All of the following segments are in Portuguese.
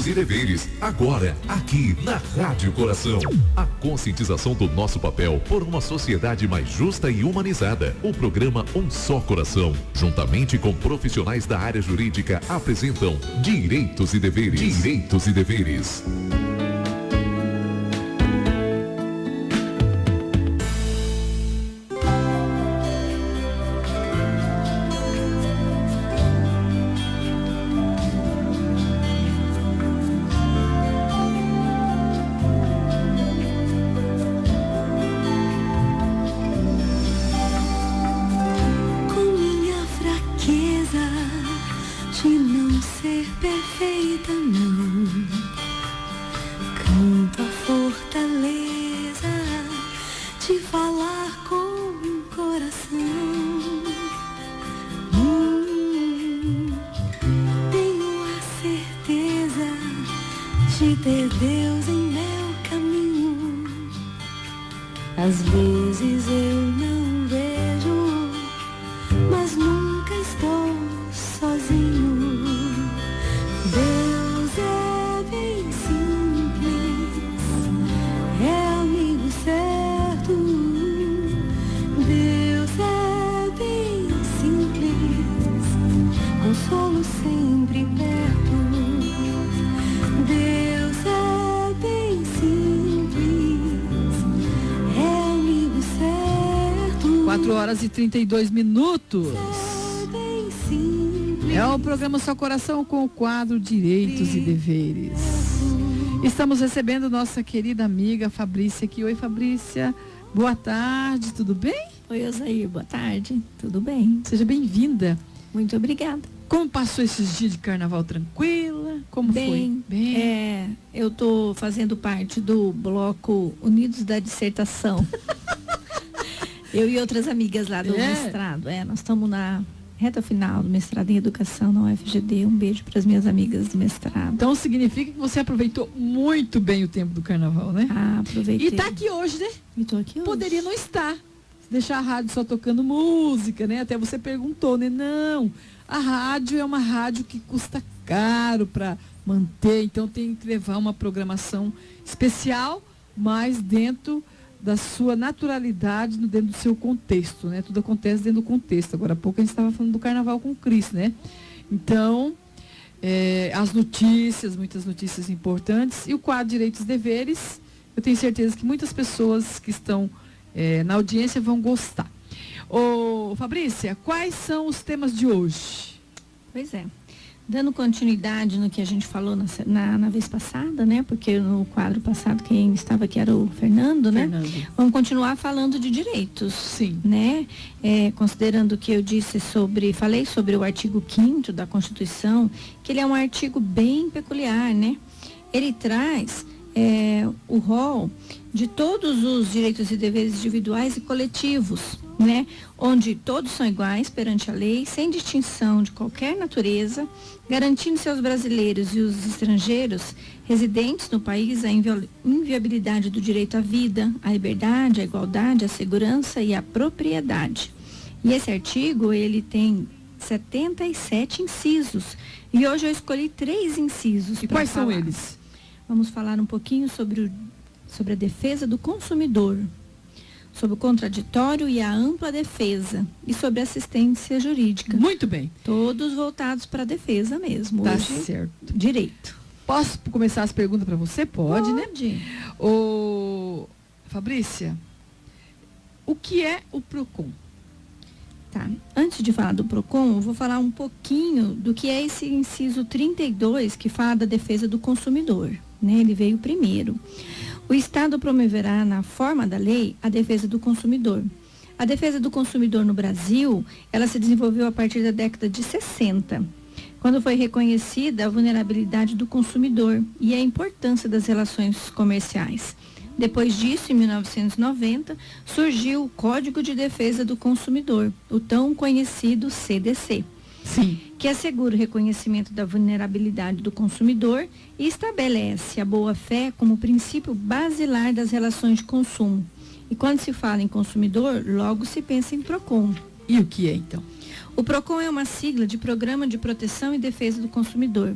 e Deveres, agora, aqui na Rádio Coração. A conscientização do nosso papel por uma sociedade mais justa e humanizada. O programa Um Só Coração, juntamente com profissionais da área jurídica, apresentam Direitos e Deveres. Direitos e Deveres. Horas e 32 minutos. É o programa Só Coração com o quadro Direitos e Deveres. Estamos recebendo nossa querida amiga Fabrícia aqui. Oi, Fabrícia. Boa tarde, tudo bem? Oi, Osair, boa tarde. Tudo bem? Seja bem-vinda. Muito obrigada. Como passou esses dias de carnaval tranquila? Como foi? Bem. Eu tô fazendo parte do bloco Unidos da Dissertação. Eu e outras amigas lá do mestrado. Nós estamos na reta final do mestrado em Educação na UFGD. Um beijo para as minhas amigas do mestrado. Então significa que você aproveitou muito bem o tempo do carnaval, né? Ah, aproveitei. E tá aqui hoje, né? E tô aqui hoje. Poderia não estar. Deixar a rádio só tocando música, né? Até você perguntou, né? Não. A rádio é uma rádio que custa caro para manter. Então tem que levar uma programação especial, mas dentro da sua naturalidade, dentro do seu contexto, né? Tudo acontece dentro do contexto. Agora há pouco a gente estava falando do carnaval com o Cris, né? Então, as notícias, muitas notícias importantes, e o quadro Direitos e Deveres, eu tenho certeza que muitas pessoas que estão na audiência vão gostar. Ô, Fabrícia, quais são os temas de hoje? Pois é. Dando continuidade no que a gente falou na vez passada, né? Porque no quadro passado quem estava aqui era o Fernando, né? Vamos continuar falando de direitos. Sim. Né? Considerando que eu falei sobre o artigo 5º da Constituição, que ele é um artigo bem peculiar, né? Ele traz o rol de todos os direitos e deveres individuais e coletivos, né? Onde todos são iguais perante a lei, sem distinção de qualquer natureza, garantindo-se aos brasileiros e os estrangeiros residentes no país a inviolabilidade do direito à vida, à liberdade, à igualdade, à segurança e à propriedade. E esse artigo, ele tem 77 incisos. E hoje eu escolhi 3 incisos. E quais são eles? Vamos falar um pouquinho sobre a defesa do consumidor, sobre o contraditório e a ampla defesa e sobre assistência jurídica. Muito bem. Todos voltados para a defesa mesmo. Tá hoje, certo. Direito. Posso começar as perguntas para você? Pode, né? Ô, Fabrícia, o que é o PROCON? Tá. Antes de falar do PROCON, eu vou falar um pouquinho do que é esse inciso 32, que fala da defesa do consumidor, né? Ele veio primeiro. O Estado promoverá, na forma da lei, a defesa do consumidor. A defesa do consumidor no Brasil, ela se desenvolveu a partir da década de 60, quando foi reconhecida a vulnerabilidade do consumidor e a importância das relações comerciais. Depois disso, em 1990, surgiu o Código de Defesa do Consumidor, o tão conhecido CDC. Sim. Que assegura o reconhecimento da vulnerabilidade do consumidor e estabelece a boa-fé como princípio basilar das relações de consumo. E quando se fala em consumidor, logo se pensa em PROCON. E o que é, então? O PROCON é uma sigla de Programa de Proteção e Defesa do Consumidor,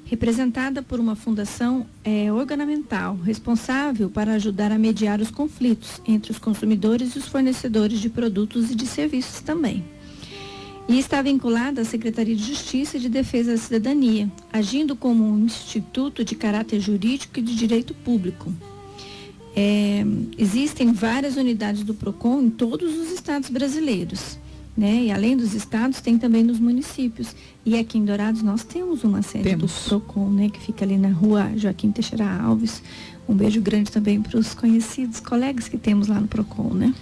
representada por uma fundação orçamental responsável para ajudar a mediar os conflitos entre os consumidores e os fornecedores de produtos e de serviços também. E está vinculada à Secretaria de Justiça e de Defesa da Cidadania, agindo como um instituto de caráter jurídico e de direito público. Existem várias unidades do PROCON em todos os estados brasileiros, né? E além dos estados, tem também nos municípios. E aqui em Dourados nós temos uma sede do PROCON, né? Que fica ali na rua Joaquim Teixeira Alves. Um beijo grande também para os conhecidos colegas que temos lá no PROCON, né?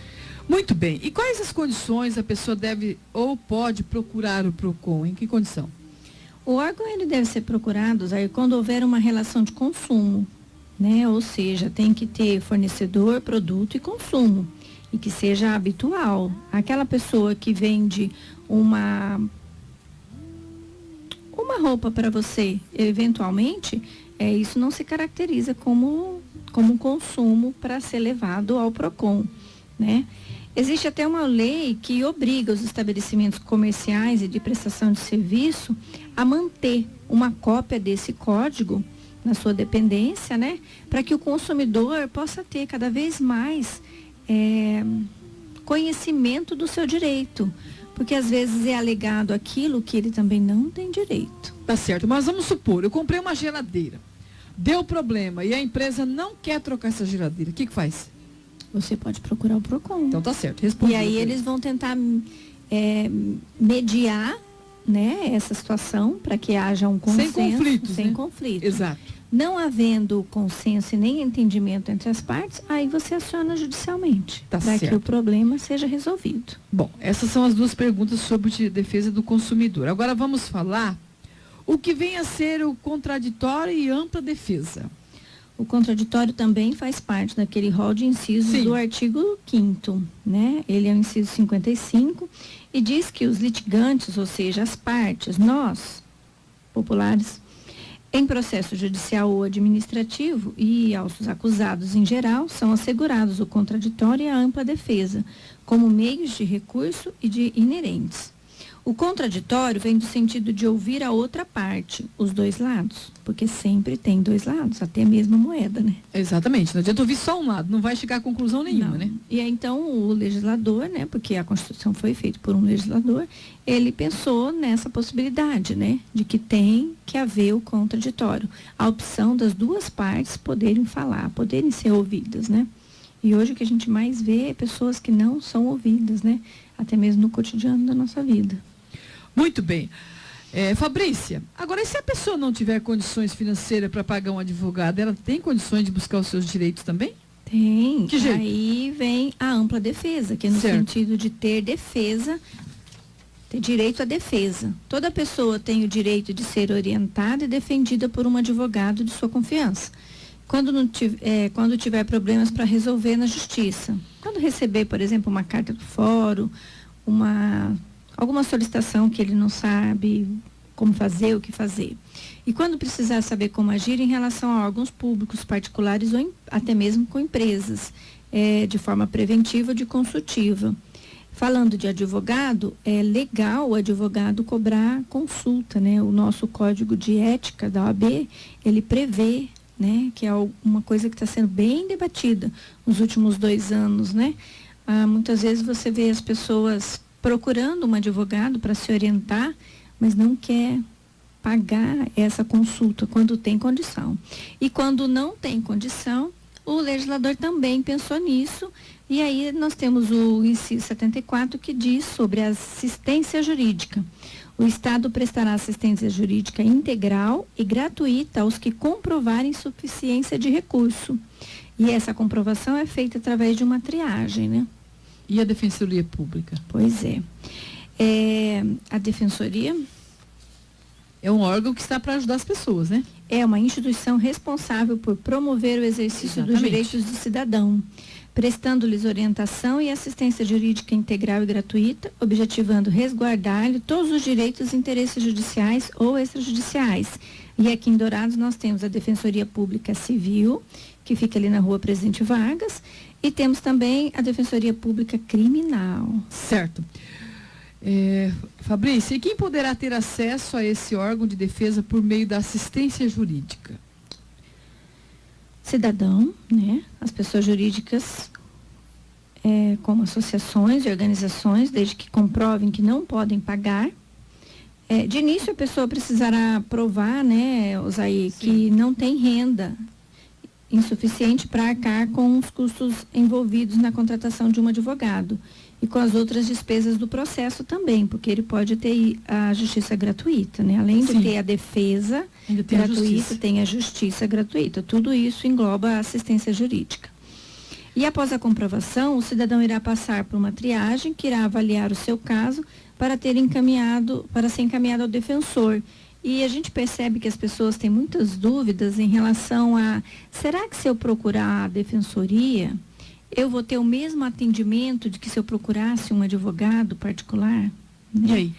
Muito bem. E quais as condições a pessoa deve ou pode procurar o PROCON? Em que condição? O órgão ele deve ser procurado, Zair, quando houver uma relação de consumo, né? Ou seja, tem que ter fornecedor, produto e consumo. E que seja habitual. Aquela pessoa que vende uma roupa para você, eventualmente, isso não se caracteriza como um consumo para ser levado ao PROCON, né? Existe até uma lei que obriga os estabelecimentos comerciais e de prestação de serviço a manter uma cópia desse código na sua dependência, né? Para que o consumidor possa ter cada vez mais conhecimento do seu direito. Porque às vezes é alegado aquilo que ele também não tem direito. Tá certo, mas vamos supor, eu comprei uma geladeira, deu problema e a empresa não quer trocar essa geladeira, o que faz? Você pode procurar o PROCON. Então tá certo, responde. E aí eles vão tentar mediar, né, essa situação para que haja um consenso. Sem conflitos, sem né? conflito. Exato. Não havendo consenso e nem entendimento entre as partes, aí você aciona judicialmente. Tá para certo. que o problema seja resolvido. Bom, essas são as duas perguntas sobre defesa do consumidor. Agora vamos falar o que vem a ser o contraditório e ampla defesa. O contraditório também faz parte daquele rol de incisos Sim. do artigo 5º, né? Ele é o inciso 55 e diz que os litigantes, ou seja, as partes, nós, populares, em processo judicial ou administrativo e aos acusados em geral, são assegurados o contraditório e a ampla defesa, como meios de recurso e de inerentes. O contraditório vem do sentido de ouvir a outra parte, os dois lados, porque sempre tem dois lados, até a mesma moeda, né? Exatamente, não adianta ouvir só um lado, não vai chegar a conclusão nenhuma, Não. né? E aí, então, o legislador, né, porque a Constituição foi feita por um legislador, ele pensou nessa possibilidade, né, de que tem que haver o contraditório, a opção das duas partes poderem falar, poderem ser ouvidas, né? E hoje o que a gente mais vê é pessoas que não são ouvidas, né, até mesmo no cotidiano da nossa vida. Muito bem. Fabrícia, agora e se a pessoa não tiver condições financeiras para pagar um advogado, ela tem condições de buscar os seus direitos também? Tem. Que jeito? Aí vem a ampla defesa, que é no Certo. sentido de ter defesa, ter direito à defesa. Toda pessoa tem o direito de ser orientada e defendida por um advogado de sua confiança. Quando tiver problemas para resolver na justiça. Quando receber, por exemplo, uma carta do fórum, alguma solicitação que ele não sabe como fazer, o que fazer. E quando precisar saber como agir em relação a órgãos públicos, particulares ou até mesmo com empresas, de forma preventiva ou de consultiva. Falando de advogado, é legal o advogado cobrar consulta, né? O nosso código de ética da OAB, ele prevê, né, que é uma coisa que está sendo bem debatida nos últimos 2 anos, né? Muitas vezes você vê as pessoas procurando um advogado para se orientar, mas não quer pagar essa consulta quando tem condição. E quando não tem condição, o legislador também pensou nisso, e aí nós temos o inciso 74 que diz sobre a assistência jurídica. O Estado prestará assistência jurídica integral e gratuita aos que comprovarem suficiência de recurso. E essa comprovação é feita através de uma triagem, né? E a Defensoria Pública? Pois é. A Defensoria É um órgão que está para ajudar as pessoas, né? é uma instituição responsável por promover o exercício dos Exatamente. direitos do cidadão, prestando-lhes orientação e assistência jurídica integral e gratuita, objetivando resguardar-lhe todos os direitos e interesses judiciais ou extrajudiciais. E aqui em Dourados nós temos a Defensoria Pública Civil, que fica ali na Rua Presidente Vargas, e temos também a Defensoria Pública Criminal. Certo. Fabrícia, e quem poderá ter acesso a esse órgão de defesa por meio da assistência jurídica? Cidadão, né? As pessoas jurídicas, como associações e organizações, desde que comprovem que não podem pagar. De início, a pessoa precisará provar, né, Osaí, que não tem renda insuficiente para arcar com os custos envolvidos na contratação de um advogado e com as outras despesas do processo também, porque ele pode ter a justiça gratuita, né? Além de ter a defesa gratuita, tem a justiça gratuita. Tudo isso engloba a assistência jurídica. E após a comprovação, o cidadão irá passar por uma triagem que irá avaliar o seu caso para ser encaminhado ao defensor. E a gente percebe que as pessoas têm muitas dúvidas em relação a, será que se eu procurar a defensoria, eu vou ter o mesmo atendimento de que se eu procurasse um advogado particular? Né? E aí?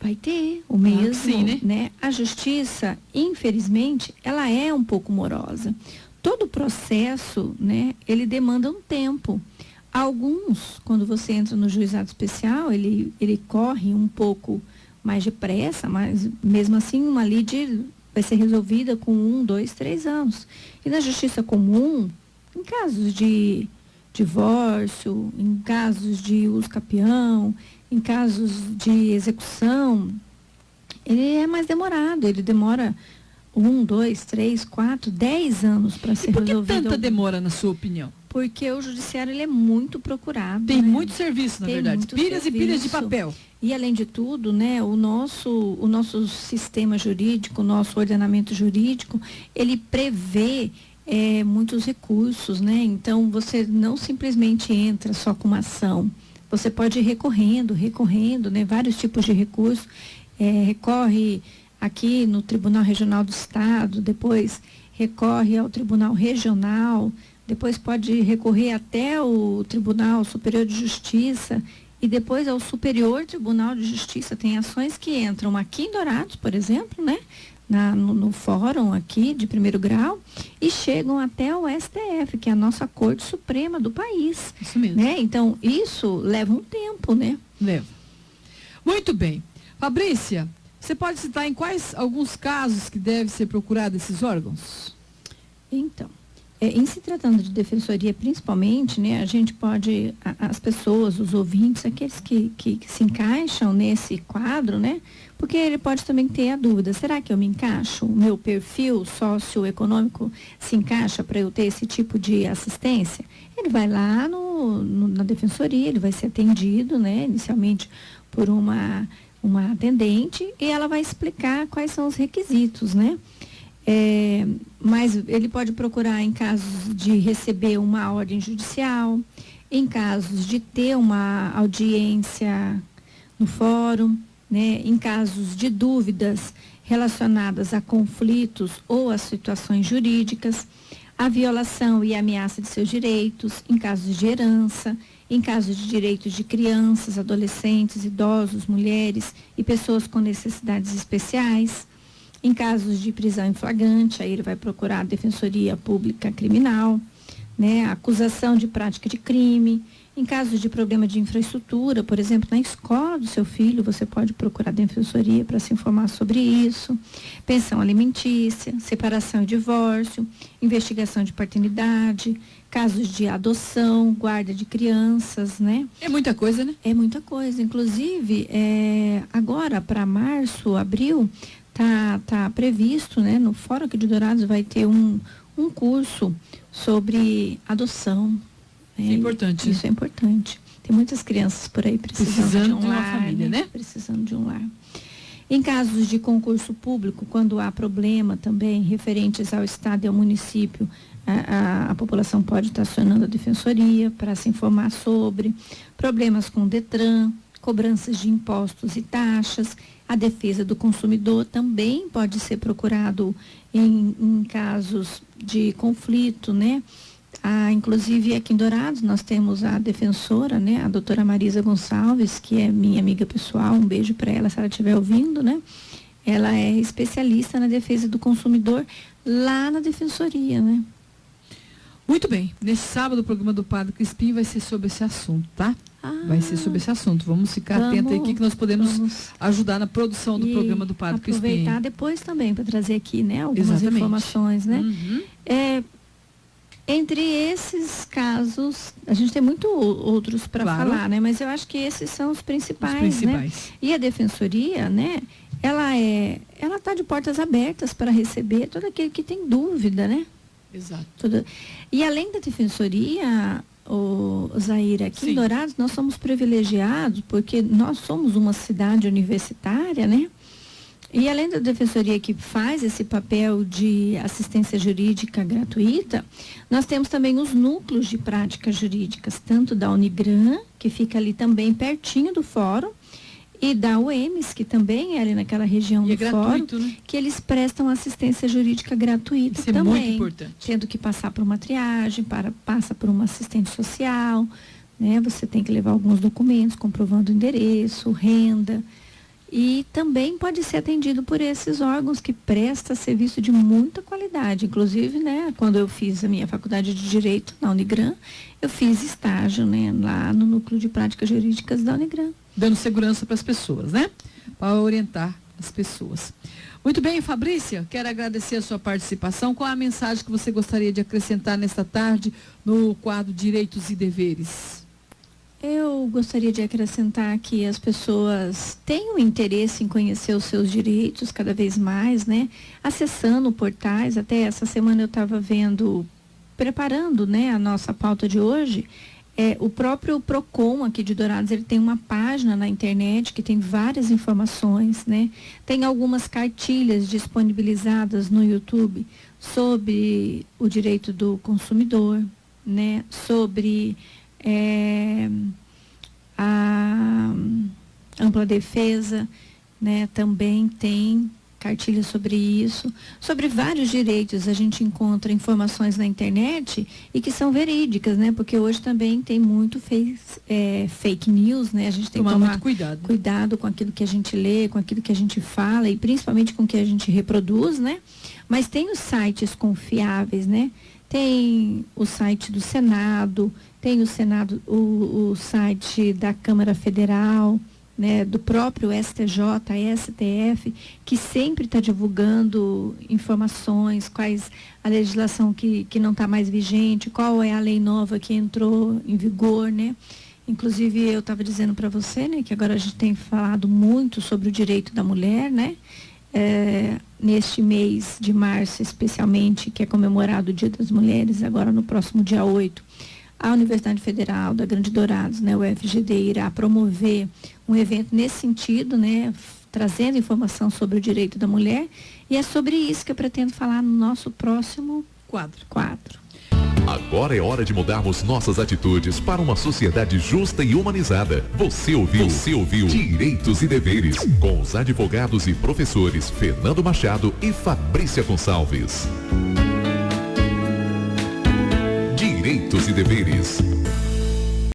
Vai ter o mesmo, sim, né? A justiça, infelizmente, ela é um pouco morosa. Todo processo, né, ele demanda um tempo. Alguns, quando você entra no juizado especial, ele corre um pouco mais depressa, mas mesmo assim uma lide vai ser resolvida com 1, 2, 3 anos. E na justiça comum, em casos de divórcio, em casos de uso capião, em casos de execução, ele é mais demorado, ele demora 1, 2, 3, 4, 10 anos para ser resolvido. Por que tanta demora, na sua opinião? Porque o judiciário ele é muito procurado. Tem, né, muito serviço, na Tem verdade. Pilhas e pilhas de papel. E além de tudo, né, o nosso sistema jurídico, o nosso ordenamento jurídico, ele prevê muitos recursos, né? Então você não simplesmente entra só com uma ação. Você pode ir recorrendo, né? Vários tipos de recursos. Recorre aqui no Tribunal Regional do Estado, depois recorre ao Tribunal Regional, depois pode recorrer até o Tribunal Superior de Justiça e depois ao Superior Tribunal de Justiça. Tem ações que entram aqui em Dourados, por exemplo, né? No fórum aqui de primeiro grau e chegam até o STF, que é a nossa Corte Suprema do país. Isso mesmo. Né? Então, isso leva um tempo, né? Leva. Muito bem. Fabrícia, você pode citar em quais alguns casos que deve ser procurado esses órgãos? Então, em se tratando de defensoria, principalmente, né, a gente pode, as pessoas, os ouvintes, aqueles que se encaixam nesse quadro, né, porque ele pode também ter a dúvida, será que eu me encaixo? O meu perfil socioeconômico se encaixa para eu ter esse tipo de assistência? Ele vai lá na defensoria, ele vai ser atendido, né, inicialmente por uma atendente e ela vai explicar quais são os requisitos, né? Mas ele pode procurar em casos de receber uma ordem judicial, em casos de ter uma audiência no fórum, né? Em casos de dúvidas relacionadas a conflitos ou a situações jurídicas, a violação e ameaça de seus direitos, em casos de herança, em casos de direitos de crianças, adolescentes, idosos, mulheres e pessoas com necessidades especiais. Em casos de prisão em flagrante, aí ele vai procurar a Defensoria Pública Criminal, né? Acusação de prática de crime. Em casos de problema de infraestrutura, por exemplo, na escola do seu filho, você pode procurar a Defensoria para se informar sobre isso. Pensão alimentícia, separação e divórcio, investigação de paternidade, casos de adoção, guarda de crianças, né? É muita coisa, né? É muita coisa. Inclusive, agora para março, abril, tá previsto, né? No Fórum aqui de Dourados vai ter um curso sobre adoção. É importante. Isso é importante. Tem muitas crianças por aí precisando de um lar, família, né? Precisando de um lar. Em casos de concurso público, quando há problema também referentes ao estado e ao município, a população pode estar acionando a defensoria para se informar sobre problemas com o Detran, cobranças de impostos e taxas. A defesa do consumidor também pode ser procurado em casos de conflito, né? Inclusive aqui em Dourados nós temos a defensora, né? A doutora Marisa Gonçalves, que é minha amiga pessoal, um beijo para ela se ela estiver ouvindo, né? Ela é especialista na defesa do consumidor lá na defensoria, né? Muito bem. Neste sábado, o programa do Padre Crispim vai ser sobre esse assunto, tá? Vai ser sobre esse assunto. Vamos ficar atentos aqui que nós podemos ajudar na produção do programa do Padre Crispim. Aproveitar depois também para trazer aqui, né, algumas Exatamente. informações, né? Entre esses casos, a gente tem muito outros para falar, né? Mas eu acho que esses são os principais, né? E a Defensoria, né? Ela está de portas abertas para receber todo aquele que tem dúvida, né? Exato. E além da Defensoria, Zaira, aqui em Dourados nós somos privilegiados porque nós somos uma cidade universitária, né? E além da Defensoria que faz esse papel de assistência jurídica gratuita, nós temos também os núcleos de práticas jurídicas, tanto da Unigran, que fica ali também pertinho do fórum, e da UEMS, que também é ali naquela região do fórum, né? Que eles prestam assistência jurídica gratuita. Isso também. É muito importante. Tendo que passar por uma triagem, passa por uma assistente social, né? Você tem que levar alguns documentos comprovando o endereço, renda. E também pode ser atendido por esses órgãos que prestam serviço de muita qualidade. Inclusive, né, quando eu fiz a minha faculdade de Direito na Unigran, eu fiz estágio, né, lá no Núcleo de Práticas Jurídicas da Unigran. Dando segurança para as pessoas, né? Para orientar as pessoas. Muito bem, Fabrícia, quero agradecer a sua participação. Qual é a mensagem que você gostaria de acrescentar nesta tarde no quadro Direitos e Deveres? Eu gostaria de acrescentar que as pessoas tenham interesse em conhecer os seus direitos cada vez mais, né? Acessando portais. Até essa semana eu estava preparando, né, a nossa pauta de hoje. O próprio PROCON aqui de Dourados, ele tem uma página na internet que tem várias informações, né? Tem algumas cartilhas disponibilizadas no YouTube sobre o direito do consumidor, né? Sobre a ampla defesa, né? Também tem cartilha sobre isso, sobre vários direitos. A gente encontra informações na internet e que são verídicas, né? Porque hoje também tem muito fake news, né? A gente tem que tomar muito cuidado com aquilo que a gente lê, com aquilo que a gente fala e principalmente com o que a gente reproduz, né? Mas tem os sites confiáveis, né? Tem o site do Senado, tem o site da Câmara Federal, né, do próprio STJ, STF, que sempre está divulgando informações, quais a legislação que não está mais vigente, qual é a lei nova que entrou em vigor, né? Inclusive, eu estava dizendo para você, né, que agora a gente tem falado muito sobre o direito da mulher, né? Neste mês de março, especialmente, que é comemorado o Dia das Mulheres, agora no próximo dia 8, a Universidade Federal da Grande Dourados, né, o UFGD, irá promover um evento nesse sentido, né, trazendo informação sobre o direito da mulher, e é sobre isso que eu pretendo falar no nosso próximo quadro. Agora é hora de mudarmos nossas atitudes para uma sociedade justa e humanizada. Você ouviu Direitos e Deveres, com os advogados e professores Fernando Machado e Fabrícia Gonçalves. Direitos e Deveres.